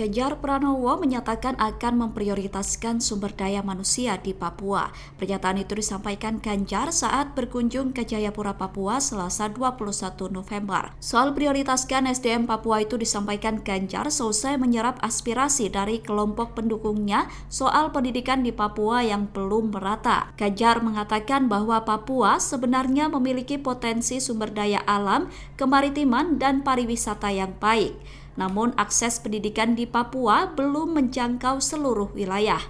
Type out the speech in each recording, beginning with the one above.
Ganjar Pranowo menyatakan akan memprioritaskan sumber daya manusia di Papua. Pernyataan itu disampaikan Ganjar saat berkunjung ke Jayapura, Papua, Selasa 21 November. Soal prioritaskan SDM Papua itu disampaikan Ganjar selesai menyerap aspirasi dari kelompok pendukungnya soal pendidikan di Papua yang belum merata. Ganjar mengatakan bahwa Papua sebenarnya memiliki potensi sumber daya alam, kemaritiman, dan pariwisata yang baik. Namun akses pendidikan di Papua belum menjangkau seluruh wilayah.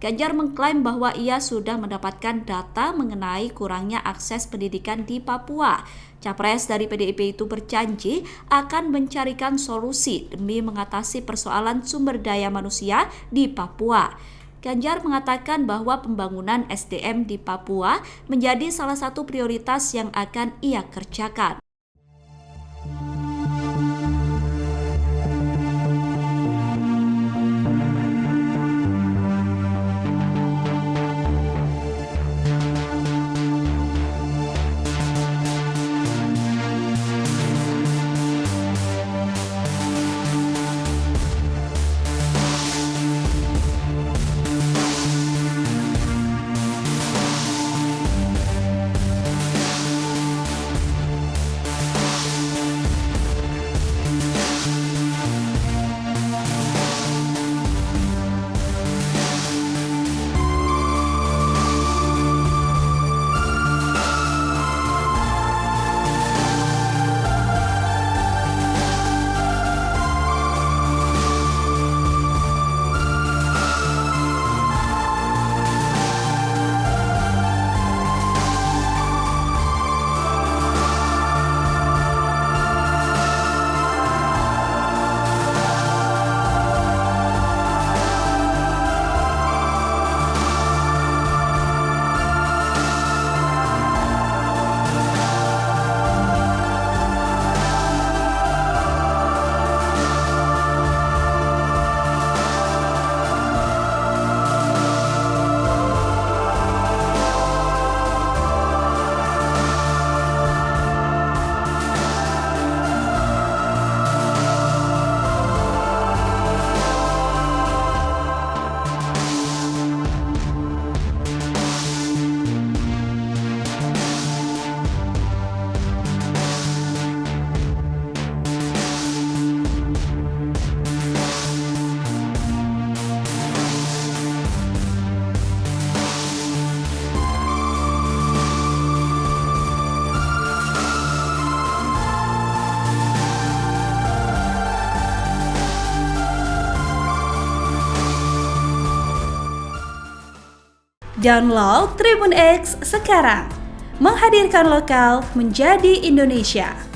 Ganjar mengklaim bahwa ia sudah mendapatkan data mengenai kurangnya akses pendidikan di Papua. Capres dari PDIP itu berjanji akan mencarikan solusi demi mengatasi persoalan sumber daya manusia di Papua. Ganjar mengatakan bahwa pembangunan SDM di Papua menjadi salah satu prioritas yang akan ia kerjakan. Download Tribun X sekarang, menghadirkan lokal menjadi Indonesia.